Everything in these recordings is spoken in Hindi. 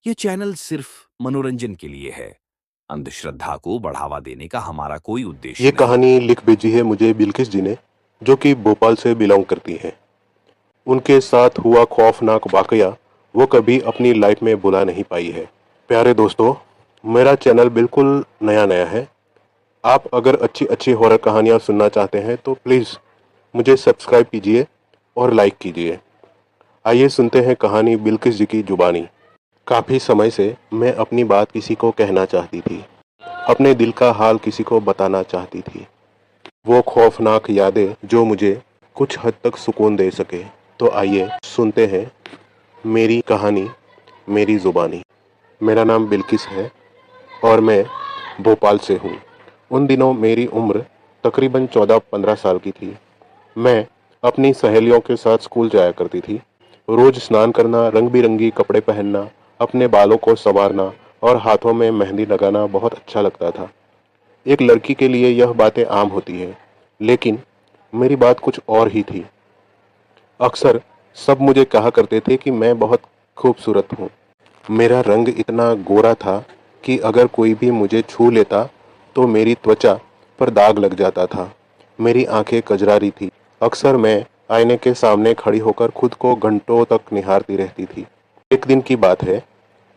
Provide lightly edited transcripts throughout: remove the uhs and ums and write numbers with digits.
ये चैनल सिर्फ मनोरंजन के लिए है। अंधश्रद्धा को बढ़ावा देने का हमारा कोई ये उद्देश्य नहीं। कहानी लिख भेजी है मुझे बिल्किस जी ने, जो कि भोपाल से बिलोंग करती हैं। उनके साथ हुआ खौफनाक वाकया वो कभी अपनी लाइफ में भुला नहीं पाई है। प्यारे दोस्तों, मेरा चैनल बिल्कुल नया नया है। आप अगर अच्छी अच्छी हॉरर कहानियाँ सुनना चाहते हैं तो प्लीज़ मुझे सब्सक्राइब कीजिए और लाइक कीजिए। आइए सुनते हैं कहानी बिल्किस जी की जुबानी। काफ़ी समय से मैं अपनी बात किसी को कहना चाहती थी, अपने दिल का हाल किसी को बताना चाहती थी। वो खौफनाक यादें जो मुझे कुछ हद तक सुकून दे सके। तो आइए सुनते हैं मेरी कहानी, मेरी ज़ुबानी। मेरा नाम बिल्किस है और मैं भोपाल से हूँ। उन दिनों मेरी उम्र तकरीबन 14-15 साल की थी। मैं अपनी सहेलियों के साथ स्कूल जाया करती थी। रोज़ स्नान करना, रंग बिरंगी कपड़े पहनना, अपने बालों को संवारना और हाथों में मेहंदी लगाना बहुत अच्छा लगता था। एक लड़की के लिए यह बातें आम होती हैं, लेकिन मेरी बात कुछ और ही थी। अक्सर सब मुझे कहा करते थे कि मैं बहुत खूबसूरत हूँ। मेरा रंग इतना गोरा था कि अगर कोई भी मुझे छू लेता तो मेरी त्वचा पर दाग लग जाता था। मेरी आंखें कजरारी थी। अक्सर मैं आईने के सामने खड़ी होकर खुद को घंटों तक निहारती रहती थी। एक दिन की बात है,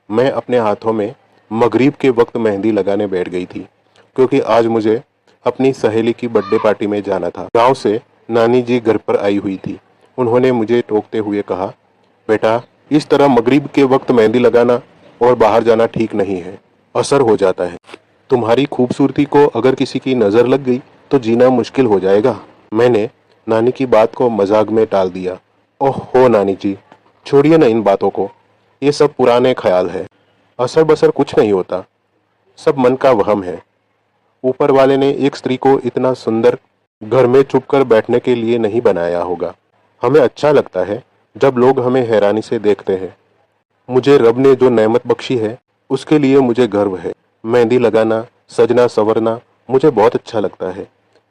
मैं अपने हाथों में मगरिब के वक्त मेहंदी लगाने बैठ गई थी, क्योंकि आज मुझे अपनी सहेली की बर्थडे पार्टी में जाना था। गांव से नानी जी घर पर आई हुई थी। उन्होंने मुझे टोकते हुए कहा, बेटा, इस तरह मगरिब के वक्त मेहंदी लगाना और बाहर जाना ठीक नहीं है, असर हो जाता है। तुम्हारी खूबसूरती को अगर किसी की नज़र लग गई तो जीना मुश्किल हो जाएगा। मैंने नानी की बात को मजाक में टाल दिया। ओह हो नानी जी, छोड़िए ना इन बातों को, ये सब पुराने ख्याल है। असर बसर कुछ नहीं होता, सब मन का वहम है। ऊपर वाले ने एक स्त्री को इतना सुंदर घर में चुप कर बैठने के लिए नहीं बनाया होगा। हमें अच्छा लगता है जब लोग हमें हैरानी से देखते हैं। मुझे रब ने जो नेमत बख्शी है उसके लिए मुझे गर्व है। मेहंदी लगाना, सजना संवरना मुझे बहुत अच्छा लगता है।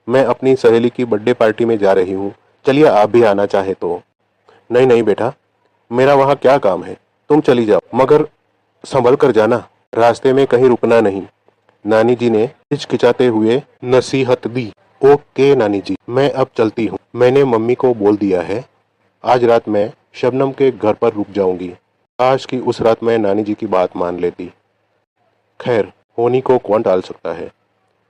मैं अपनी सहेली की बर्थडे पार्टी में जा रही हूँ, चलिए आप भी आना चाहे तो। नहीं नहीं बेटा, मेरा वहाँ क्या काम है, तुम चली जाओ, मगर संभल कर जाना, रास्ते में कहीं रुकना नहीं। नानी जी ने हिचकिचाते हुए नसीहत दी। ओके नानी जी, मैं अब चलती हूँ। मैंने मम्मी को बोल दिया है आज रात मैं शबनम के घर पर रुक जाऊंगी। काश कि उस रात मैं नानी जी की बात मान लेती। खैर, होनी को कौन टाल सकता है।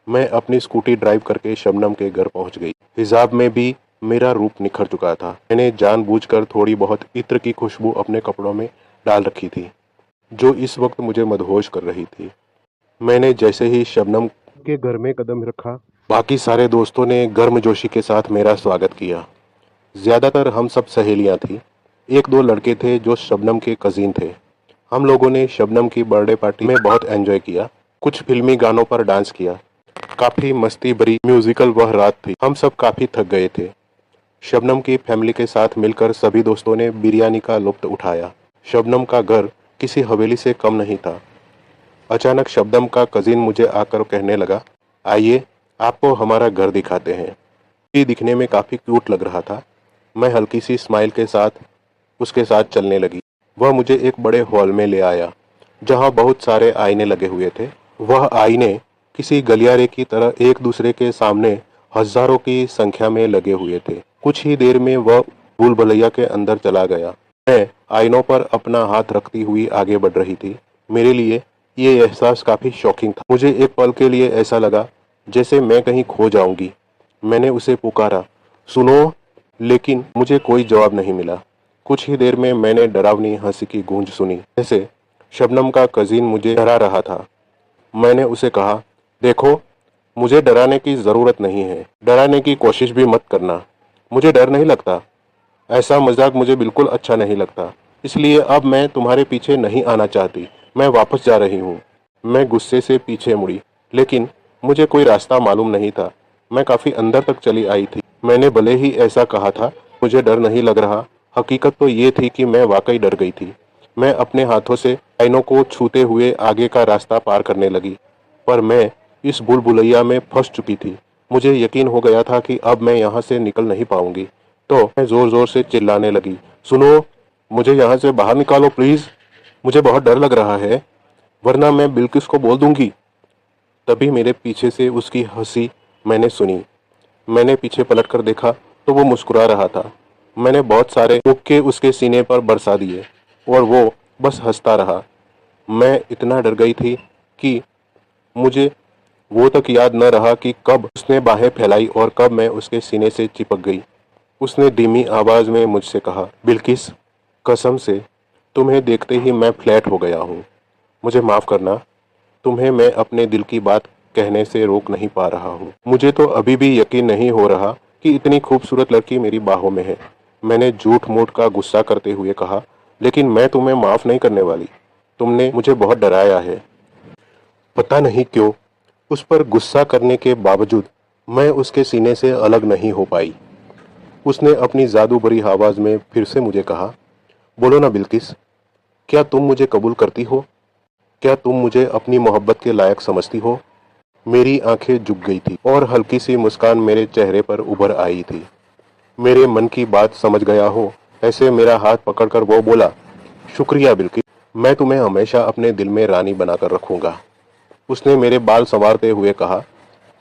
मैं अपनी स्कूटी ड्राइव करके शबनम के घर पहुंच गई। हिजाब में भी मेरा रूप निखर चुका था। मैंने जानबूझकर थोड़ी बहुत इत्र की खुशबू अपने कपड़ों में डाल रखी थी, जो इस वक्त मुझे मदहोश कर रही थी। मैंने जैसे ही शबनम के घर में कदम रखा, बाकी सारे दोस्तों ने गर्मजोशी के साथ मेरा स्वागत किया। ज्यादातर हम सब सहेलियां थी। एक दो लड़के थे जो शबनम के कजीन थे। हम लोगों ने शबनम की बर्थडे पार्टी में बहुत एंजॉय किया। कुछ फिल्मी गानों पर डांस किया। काफी मस्ती भरी म्यूजिकल वह रात थी। हम सब काफी थक गए थे। शबनम की फैमिली के साथ मिलकर सभी दोस्तों ने बिरयानी का लुत्फ उठाया। शबनम का घर किसी हवेली से कम नहीं था। अचानक शबनम का कजिन मुझे आकर कहने लगा, आइए आपको हमारा घर दिखाते हैं। ये दिखने में काफी क्यूट लग रहा था। मैं हल्की सी स्माइल के साथ उसके साथ चलने लगी। वह मुझे एक बड़े हॉल में ले आया, जहां बहुत सारे आईने लगे हुए थे। वह आईने किसी गलियारे की तरह एक दूसरे के सामने हजारों की संख्या में लगे हुए थे। कुछ ही देर में वह भूल भुलैया के अंदर चला गया। मैं आईनों पर अपना हाथ रखती हुई आगे बढ़ रही थी। मेरे लिए ये एहसास काफी शॉकिंग था। मुझे एक पल के लिए ऐसा लगा जैसे मैं कहीं खो जाऊंगी। मैंने उसे पुकारा, सुनो, लेकिन मुझे कोई जवाब नहीं मिला। कुछ ही देर में मैंने डरावनी हंसी की गूंज सुनी, जैसे शबनम का कजीन मुझे डरा रहा था। मैंने उसे कहा, देखो, मुझे डराने की जरूरत नहीं है, डराने की कोशिश भी मत करना, मुझे डर नहीं लगता। ऐसा मजाक मुझे बिल्कुल अच्छा नहीं लगता, इसलिए अब मैं तुम्हारे पीछे नहीं आना चाहती, मैं वापस जा रही हूँ। मैं गुस्से से पीछे मुड़ी, लेकिन मुझे कोई रास्ता मालूम नहीं था। मैं काफी अंदर तक चली आई थी। मैंने भले ही ऐसा कहा था मुझे डर नहीं लग रहा, हकीकत तो ये थी कि मैं वाकई डर गई थी। मैं अपने हाथों से आईनों को छूते हुए आगे का रास्ता पार करने लगी, पर मैं इस भूल भुलैया में फंस चुकी थी। मुझे यकीन हो गया था कि अब मैं यहाँ से निकल नहीं पाऊंगी। तो मैं जोर जोर से चिल्लाने लगी, सुनो, मुझे यहाँ से बाहर निकालो प्लीज। मुझे बहुत डर लग रहा है, वरना मैं बिल्किस को बोल दूंगी। तभी मेरे पीछे से उसकी हंसी मैंने सुनी। मैंने पीछे पलटकर देखा तो वो मुस्कुरा रहा था। मैंने बहुत सारे मुक्के उसके सीने पर बरसा दिए और वो बस हंसता रहा। मैं इतना डर गई थी कि मुझे वो तक याद न रहा कि कब उसने बाहें फैलाई और कब मैं उसके सीने से चिपक गई। उसने धीमी आवाज में मुझसे कहा, बिल्किस, कसम से तुम्हें देखते ही मैं फ्लैट हो गया हूँ। मुझे माफ करना, तुम्हें मैं अपने दिल की बात कहने से रोक नहीं पा रहा हूँ। मुझे तो अभी भी यकीन नहीं हो रहा कि इतनी खूबसूरत लड़की मेरी बाहों में है। मैंने झूठ मूठ का गुस्सा करते हुए कहा, लेकिन मैं तुम्हें माफ नहीं करने वाली। तुमने मुझे बहुत डराया है। पता नहीं क्यों उस पर गुस्सा करने के बावजूद मैं उसके सीने से अलग नहीं हो पाई। उसने अपनी जादू भरी आवाज में फिर से मुझे कहा, बोलो ना बिल्किस, क्या तुम मुझे कबूल करती हो? क्या तुम मुझे अपनी मोहब्बत के लायक समझती हो? मेरी आंखें झुक गई थी और हल्की सी मुस्कान मेरे चेहरे पर उभर आई थी। मेरे मन की बात समझ गया हो ऐसे मेरा हाथ पकड़कर वो बोला, शुक्रिया बिल्किस, मैं तुम्हें हमेशा अपने दिल में रानी बनाकर रखूंगा। उसने मेरे बाल संवारते हुए कहा,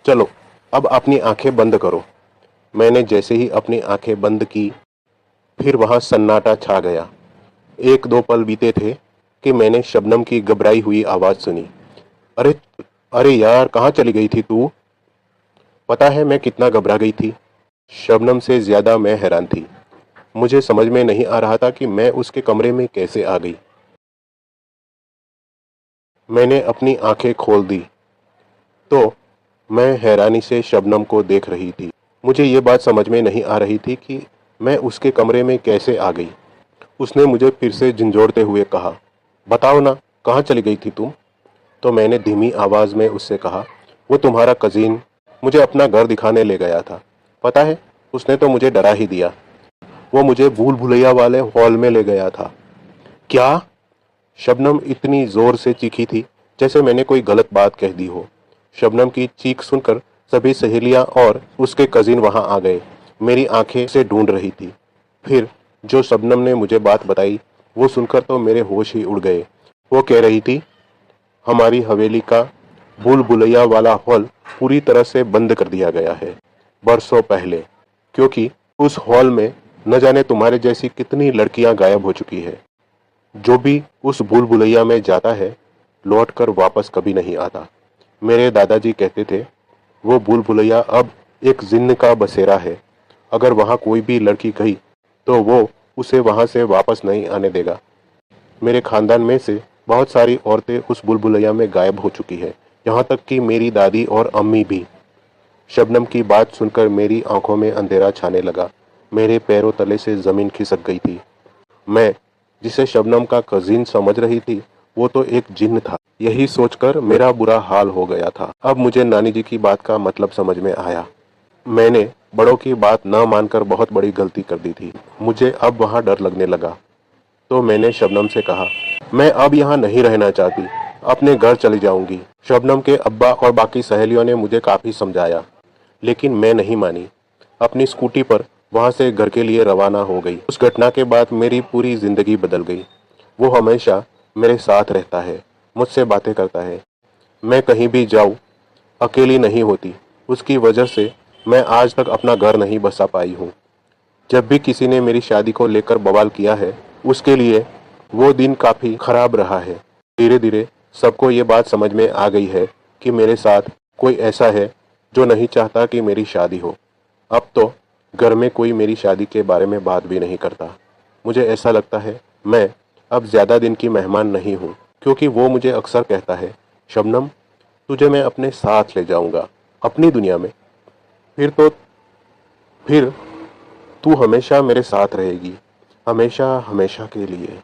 चलो अब अपनी आंखें बंद करो। मैंने जैसे ही अपनी आंखें बंद की, फिर वहां सन्नाटा छा गया। एक दो पल बीते थे कि मैंने शबनम की घबराई हुई आवाज सुनी, अरे अरे यार, कहाँ चली गई थी तू? पता है मैं कितना घबरा गई थी। शबनम से ज्यादा मैं हैरान थी। मुझे समझ में नहीं आ रहा था कि मैं उसके कमरे में कैसे आ गई। मैंने अपनी आंखें खोल दी तो मैं हैरानी से शबनम को देख रही थी। मुझे ये बात समझ में नहीं आ रही थी कि मैं उसके कमरे में कैसे आ गई। उसने मुझे फिर से झंझोड़ते हुए कहा, बताओ ना, कहाँ चली गई थी तुम? तो मैंने धीमी आवाज में उससे कहा, वो तुम्हारा कजीन मुझे अपना घर दिखाने ले गया था। पता है, उसने तो मुझे डरा ही दिया। वो मुझे भूल भुलैया वाले हॉल में ले गया था। क्या? शबनम इतनी जोर से चीखी थी जैसे मैंने कोई गलत बात कह दी हो। शबनम की चीख सुनकर सभी सहेलियां और उसके कजिन वहां आ गए। मेरी आंखें से ढूंढ रही थी। फिर जो शबनम ने मुझे बात बताई वो सुनकर तो मेरे होश ही उड़ गए। वो कह रही थी, हमारी हवेली का भूल भुलैया वाला हॉल पूरी तरह से बंद कर दिया गया है बरसों पहले, क्योंकि उस हॉल में न जाने तुम्हारे जैसी कितनी लड़कियां गायब हो चुकी है। जो भी उस भूल भुलैया में जाता है लौट कर वापस कभी नहीं आता। मेरे दादाजी कहते थे वो भूल भुलैया अब एक जिन्न का बसेरा है। अगर वहां कोई भी लड़की गई तो वो उसे वहां से वापस नहीं आने देगा। मेरे खानदान में से बहुत औरतें उस भूल भुलैया में गायब हो चुकी है, यहाँ तक कि मेरी दादी और अम्मी भी। शबनम की बात सुनकर मेरी आंखों में अंधेरा छाने लगा। मेरे पैरों तले से जमीन खिसक गई थी। मैं जिसे शबनम का कजिन समझ रही थी वो तो एक जिन्न था। यही सोचकर मेरा बुरा हाल हो गया था। अब मुझे नानी जी की बात का मतलब समझ में आया। मैंने बड़ों की बात न मानकर बहुत बड़ी गलती कर दी थी। मुझे अब वहां डर लगने लगा। तो मैंने शबनम से कहा, मैं अब यहाँ नहीं रहना चाहती, अपने घर चली जाऊंगी। शबनम के अब्बा और बाकी सहेलियों ने मुझे काफी समझाया, लेकिन मैं नहीं मानी। अपनी स्कूटी पर वहां से घर के लिए रवाना हो गई। उस घटना के बाद मेरी पूरी जिंदगी बदल गई। वो हमेशा मेरे साथ रहता है, मुझसे बातें करता है। मैं कहीं भी जाऊं अकेली नहीं होती। उसकी वजह से मैं आज तक अपना घर नहीं बसा पाई हूँ। जब भी किसी ने मेरी शादी को लेकर बवाल किया है उसके लिए वो दिन काफी खराब रहा है। धीरे धीरे सबको ये बात समझ में आ गई है कि मेरे साथ कोई ऐसा है जो नहीं चाहता कि मेरी शादी हो। अब तो घर में कोई मेरी शादी के बारे में बात भी नहीं करता। मुझे ऐसा लगता है मैं अब ज्यादा दिन की मेहमान नहीं हूँ, क्योंकि वो मुझे अक्सर कहता है, शबनम, तुझे मैं अपने साथ ले जाऊंगा अपनी दुनिया में। फिर तू हमेशा मेरे साथ रहेगी, हमेशा हमेशा के लिए।